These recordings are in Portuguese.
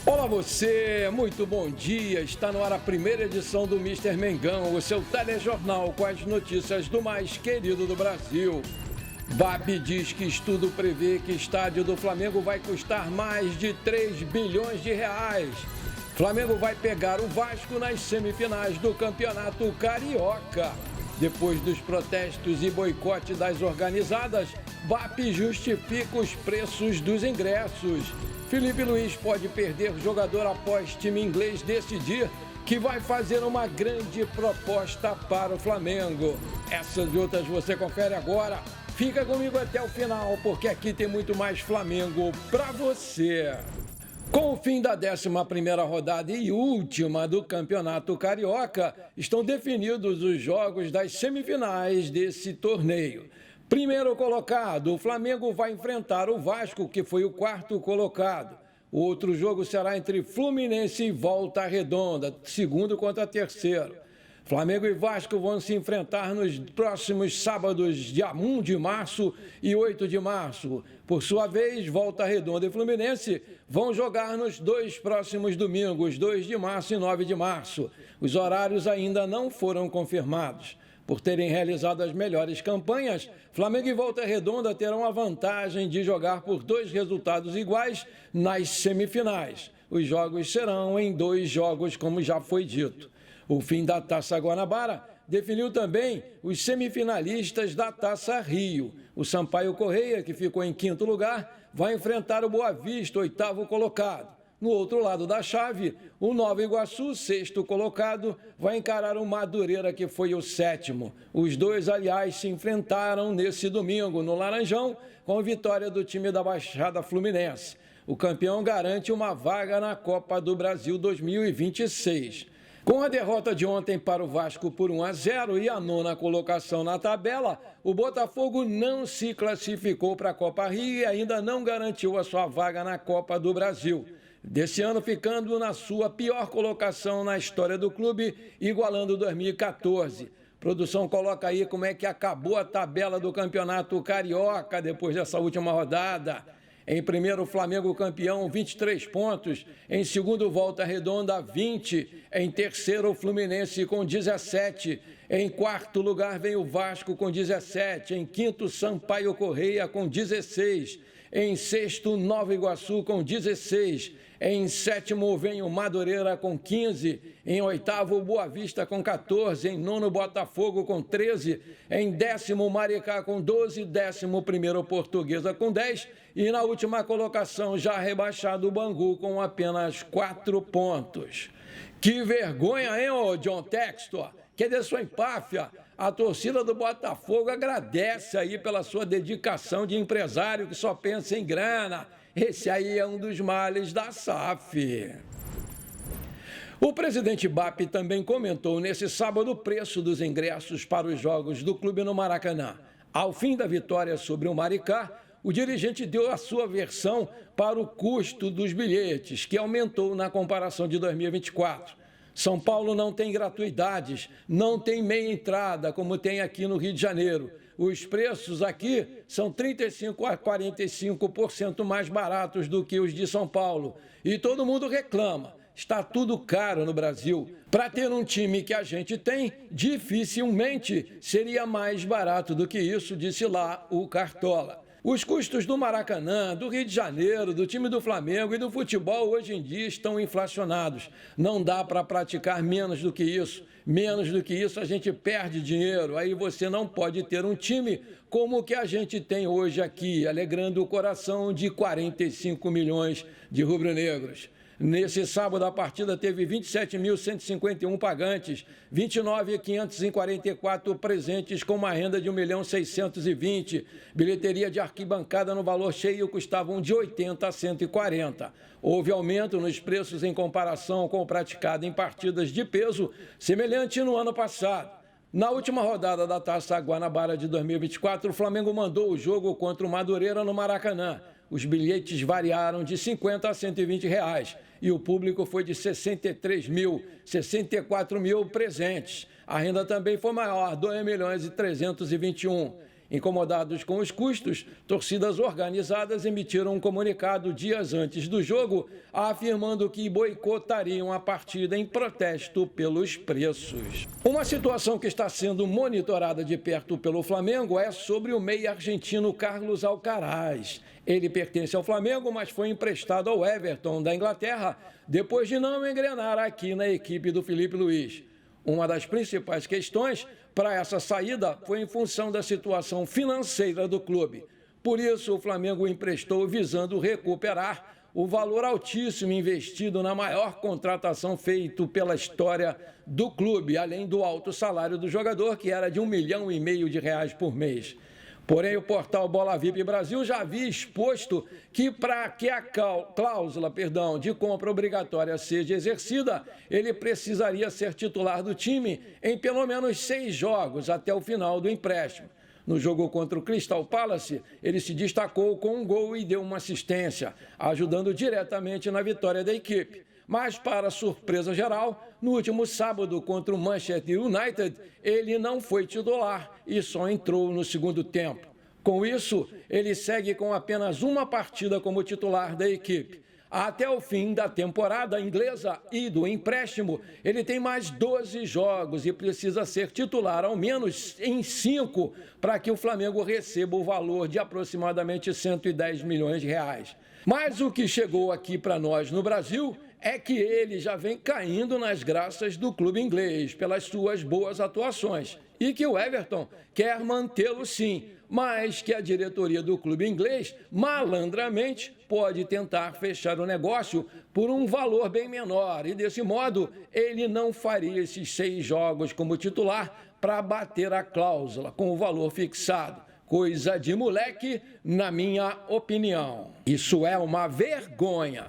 Olá você, muito bom dia. Está no ar a primeira edição do Mister Mengão, o seu telejornal com as notícias do mais querido do Brasil. BAP diz que estudo prevê que estádio do Flamengo vai custar mais de 3 bilhões de reais. Flamengo vai pegar o Vasco nas semifinais do Campeonato Carioca. Depois dos protestos e boicote das organizadas, BAP justifica os preços dos ingressos. Felipe Luiz pode perder jogador após time inglês decidir que vai fazer uma grande proposta para o Flamengo. Essas e outras você confere agora. Fica comigo até o final, porque aqui tem muito mais Flamengo para você. Com o fim da 11ª rodada e última do Campeonato Carioca, estão definidos os jogos das semifinais desse torneio. Primeiro colocado, o Flamengo vai enfrentar o Vasco, que foi o quarto colocado. O outro jogo será entre Fluminense e Volta Redonda, segundo contra terceiro. Flamengo e Vasco vão se enfrentar nos próximos sábados, dia 1 de março e 8 de março. Por sua vez, Volta Redonda e Fluminense vão jogar nos dois próximos domingos, 2 de março e 9 de março. Os horários ainda não foram confirmados. Por terem realizado as melhores campanhas, Flamengo e Volta Redonda terão a vantagem de jogar por 2 resultados iguais nas semifinais. Os jogos serão em 2 jogos, como já foi dito. O fim da Taça Guanabara definiu também os semifinalistas da Taça Rio. O Sampaio Corrêa, que ficou em 5º lugar, vai enfrentar o Boa Vista, 8º colocado. No outro lado da chave, o Nova Iguaçu, 6º colocado, vai encarar o Madureira, que foi o 7º. Os dois, aliás, se enfrentaram nesse domingo no Laranjão, com a vitória do time da Baixada Fluminense. O campeão garante uma vaga na Copa do Brasil 2026. Com a derrota de ontem para o Vasco por 1-0 e a 9ª colocação na tabela, o Botafogo não se classificou para a Copa Rio e ainda não garantiu a sua vaga na Copa do Brasil. Desse ano ficando na sua pior colocação na história do clube, igualando 2014. Produção coloca aí como é que acabou a tabela do Campeonato Carioca depois dessa última rodada. Em primeiro, Flamengo campeão, 23 pontos. Em segundo, Volta Redonda, 20. Em terceiro, Fluminense com 17. Em quarto lugar, vem o Vasco com 17. Em quinto, Sampaio Corrêa com 16. Em sexto, Nova Iguaçu com 16. Em sétimo, vem o Madureira com 15. Em oitavo, Boa Vista com 14. Em nono, Botafogo com 13. Em décimo, Maricá com 12. 11º, Portuguesa com 10. E na última colocação, já rebaixado, o Bangu com apenas 4 pontos. Que vergonha, hein, ô John Textor? Que de sua empáfia. A torcida do Botafogo agradece aí pela sua dedicação de empresário que só pensa em grana. Esse aí é um dos males da SAF. O presidente BAP também comentou nesse sábado o preço dos ingressos para os jogos do clube no Maracanã. Ao fim da vitória sobre o Maricá, o dirigente deu a sua versão para o custo dos bilhetes, que aumentou na comparação de 2024. São Paulo não tem gratuidades, não tem meia entrada, como tem aqui no Rio de Janeiro. Os preços aqui são 35% a 45% mais baratos do que os de São Paulo. E todo mundo reclama. Está tudo caro no Brasil. Para ter um time que a gente tem, dificilmente seria mais barato do que isso, disse lá o Cartola. Os custos do Maracanã, do Rio de Janeiro, do time do Flamengo e do futebol hoje em dia estão inflacionados. Não dá para praticar menos do que isso. Menos do que isso a gente perde dinheiro. Aí você não pode ter um time como o que a gente tem hoje aqui, alegrando o coração de 45 milhões de rubro-negros. Nesse sábado, a partida teve 27.151 pagantes, 29.544 presentes com uma renda de 1.620.000. Bilheteria de arquibancada no valor cheio custavam de 80 a 140. Houve aumento nos preços em comparação com o praticado em partidas de peso, semelhante no ano passado. Na última rodada da Taça Guanabara de 2024, o Flamengo mandou o jogo contra o Madureira no Maracanã. Os bilhetes variaram de R$ 50 a R$ 120 e o público foi de 64 mil presentes. A renda também foi maior, 2.321.000. Incomodados com os custos, torcidas organizadas emitiram um comunicado dias antes do jogo, afirmando que boicotariam a partida em protesto pelos preços. Uma situação que está sendo monitorada de perto pelo Flamengo é sobre o meia argentino Carlos Alcaraz. Ele pertence ao Flamengo, mas foi emprestado ao Everton da Inglaterra, depois de não engrenar aqui na equipe do Felipe Luiz. Uma das principais questões para essa saída foi em função da situação financeira do clube. Por isso, o Flamengo o emprestou visando recuperar o valor altíssimo investido na maior contratação feita pela história do clube, além do alto salário do jogador, que era de R$1,5 milhão por mês. Porém, o portal Bola VIP Brasil já havia exposto que para que a cláusula de compra obrigatória seja exercida, ele precisaria ser titular do time em pelo menos 6 jogos até o final do empréstimo. No jogo contra o Crystal Palace, ele se destacou com um gol e deu uma assistência, ajudando diretamente na vitória da equipe. Mas, para surpresa geral, no último sábado contra o Manchester United, ele não foi titular e só entrou no segundo tempo. Com isso, ele segue com apenas uma partida como titular da equipe. Até o fim da temporada inglesa e do empréstimo, ele tem mais 12 jogos e precisa ser titular ao menos em 5 para que o Flamengo receba o valor de aproximadamente R$110 milhões. Mas o que chegou aqui para nós no Brasil é que ele já vem caindo nas graças do clube inglês pelas suas boas atuações e que o Everton quer mantê-lo sim, mas que a diretoria do clube inglês, malandramente, pode tentar fechar o negócio por um valor bem menor e, desse modo, ele não faria esses 6 jogos como titular para bater a cláusula com o valor fixado. Coisa de moleque, na minha opinião. Isso é uma vergonha.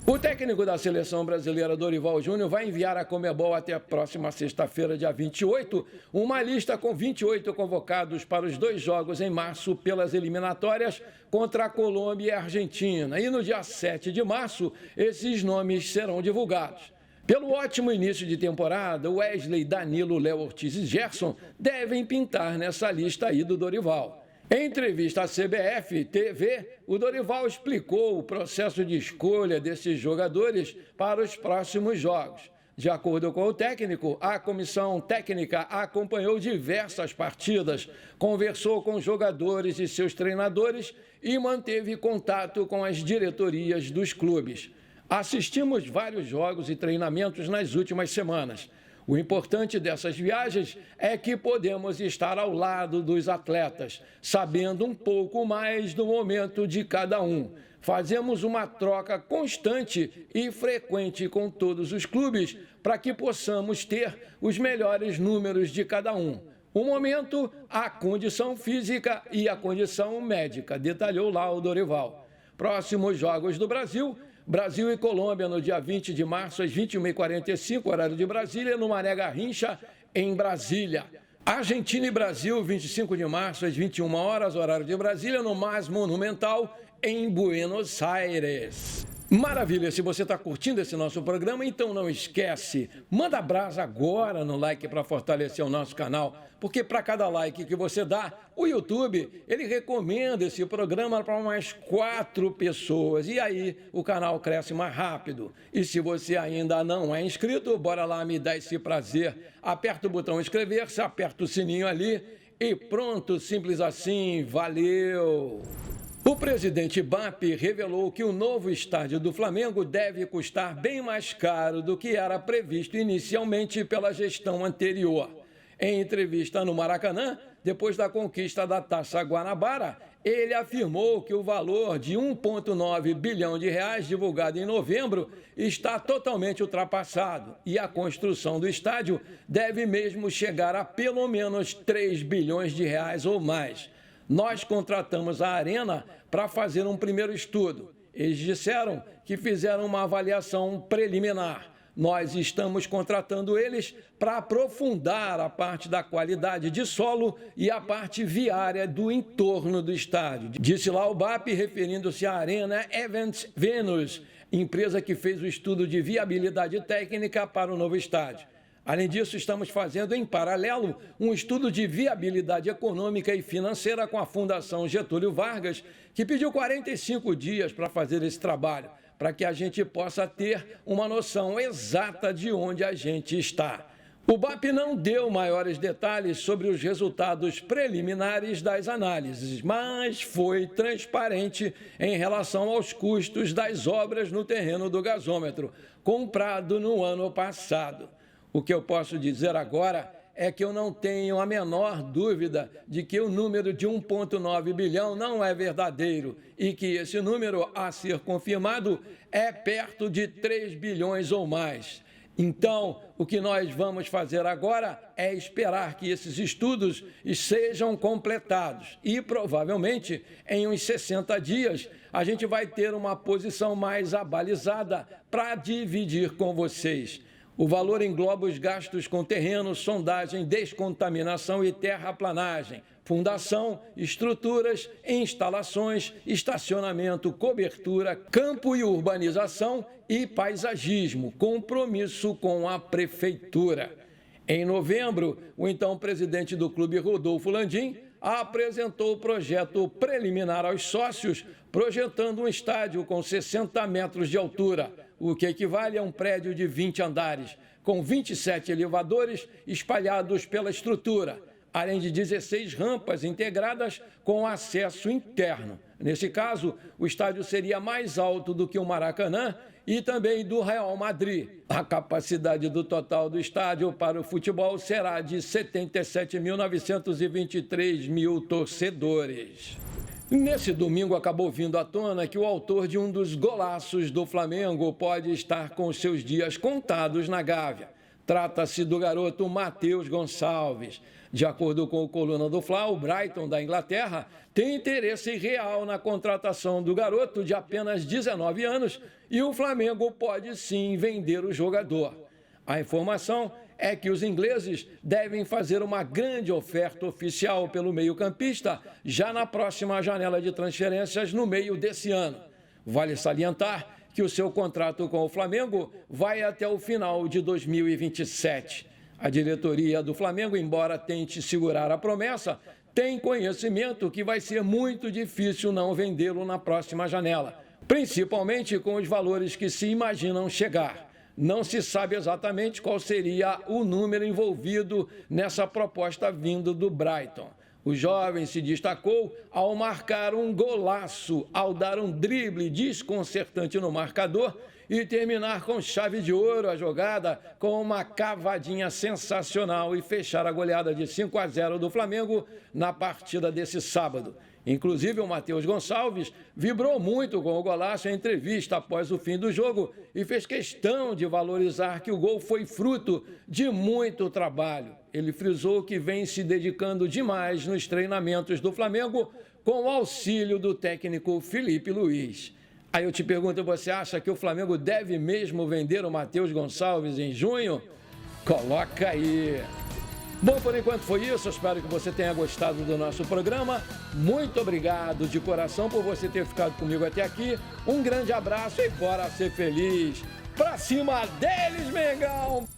O técnico da seleção brasileira, Dorival Júnior, vai enviar à Conmebol até a próxima sexta-feira, dia 28, uma lista com 28 convocados para os 2 jogos em março pelas eliminatórias contra a Colômbia e a Argentina. E no dia 7 de março, esses nomes serão divulgados. Pelo ótimo início de temporada, Wesley, Danilo, Léo Ortiz e Gerson devem pintar nessa lista aí do Dorival. Em entrevista à CBF TV, o Dorival explicou o processo de escolha desses jogadores para os próximos jogos. De acordo com o técnico, a comissão técnica acompanhou diversas partidas, conversou com jogadores e seus treinadores e manteve contato com as diretorias dos clubes. Assistimos vários jogos e treinamentos nas últimas semanas. O importante dessas viagens é que podemos estar ao lado dos atletas, sabendo um pouco mais do momento de cada um. Fazemos uma troca constante e frequente com todos os clubes para que possamos ter os melhores números de cada um. O momento, a condição física e a condição médica, detalhou lá o Dorival. Próximos jogos do Brasil e Colômbia no dia 20 de março, às 21h45, horário de Brasília, no Mané Garrincha, em Brasília. Argentina e Brasil, 25 de março, às 21 horas, horário de Brasília, no Mais Monumental, em Buenos Aires. Maravilha, se você está curtindo esse nosso programa, então não esquece, manda brasa agora no like para fortalecer o nosso canal, porque para cada like que você dá, o YouTube, ele recomenda esse programa para mais 4 pessoas, e aí o canal cresce mais rápido. E se você ainda não é inscrito, bora lá me dar esse prazer, aperta o botão inscrever-se, aperta o sininho ali e pronto, simples assim, valeu! O presidente BAP revelou que o novo estádio do Flamengo deve custar bem mais caro do que era previsto inicialmente pela gestão anterior. Em entrevista no Maracanã, depois da conquista da Taça Guanabara, ele afirmou que o valor de R$1,9 bilhão divulgado em novembro está totalmente ultrapassado e a construção do estádio deve mesmo chegar a pelo menos R$3 bilhões ou mais. Nós contratamos a Arena para fazer um primeiro estudo. Eles disseram que fizeram uma avaliação preliminar. Nós estamos contratando eles para aprofundar a parte da qualidade de solo e a parte viária do entorno do estádio. Disse lá o BAP, referindo-se à Arena Events Venus, empresa que fez o estudo de viabilidade técnica para o novo estádio. Além disso, estamos fazendo em paralelo um estudo de viabilidade econômica e financeira com a Fundação Getúlio Vargas, que pediu 45 dias para fazer esse trabalho, para que a gente possa ter uma noção exata de onde a gente está. O BAP não deu maiores detalhes sobre os resultados preliminares das análises, mas foi transparente em relação aos custos das obras no terreno do gasômetro, comprado no ano passado. O que eu posso dizer agora é que eu não tenho a menor dúvida de que o número de 1,9 bilhão não é verdadeiro e que esse número a ser confirmado é perto de 3 bilhões ou mais. Então, o que nós vamos fazer agora é esperar que esses estudos sejam completados e, provavelmente, em uns 60 dias, a gente vai ter uma posição mais abalizada para dividir com vocês. O valor engloba os gastos com terreno, sondagem, descontaminação e terraplanagem, fundação, estruturas, instalações, estacionamento, cobertura, campo e urbanização e paisagismo, compromisso com a prefeitura. Em novembro, o então presidente do clube, Rodolfo Landim, apresentou o projeto preliminar aos sócios, projetando um estádio com 60 metros de altura, o que equivale a um prédio de 20 andares, com 27 elevadores espalhados pela estrutura, além de 16 rampas integradas com acesso interno. Nesse caso, o estádio seria mais alto do que o Maracanã e também do Real Madrid. A capacidade do total do estádio para o futebol será de 77.923 torcedores. Nesse domingo acabou vindo à tona que o autor de um dos golaços do Flamengo pode estar com seus dias contados na Gávea. Trata-se do garoto Matheus Gonçalves. De acordo com o Coluna do Fla, o Brighton da Inglaterra tem interesse real na contratação do garoto de apenas 19 anos e o Flamengo pode sim vender o jogador. A informação é que os ingleses devem fazer uma grande oferta oficial pelo meio-campista já na próxima janela de transferências no meio desse ano. Vale salientar que o seu contrato com o Flamengo vai até o final de 2027. A diretoria do Flamengo, embora tente segurar a promessa, tem conhecimento que vai ser muito difícil não vendê-lo na próxima janela, principalmente com os valores que se imaginam chegar. Não se sabe exatamente qual seria o número envolvido nessa proposta vindo do Brighton. O jovem se destacou ao marcar um golaço, ao dar um drible desconcertante no marcador e terminar com chave de ouro a jogada com uma cavadinha sensacional e fechar a goleada de 5-0 do Flamengo na partida desse sábado. Inclusive, o Matheus Gonçalves vibrou muito com o golaço em entrevista após o fim do jogo e fez questão de valorizar que o gol foi fruto de muito trabalho. Ele frisou que vem se dedicando demais nos treinamentos do Flamengo com o auxílio do técnico Felipe Luiz. Aí eu te pergunto, você acha que o Flamengo deve mesmo vender o Matheus Gonçalves em junho? Coloca aí! Bom, por enquanto foi isso. Eu espero que você tenha gostado do nosso programa. Muito obrigado de coração por você ter ficado comigo até aqui. Um grande abraço e bora ser feliz. Pra cima deles, Mengão!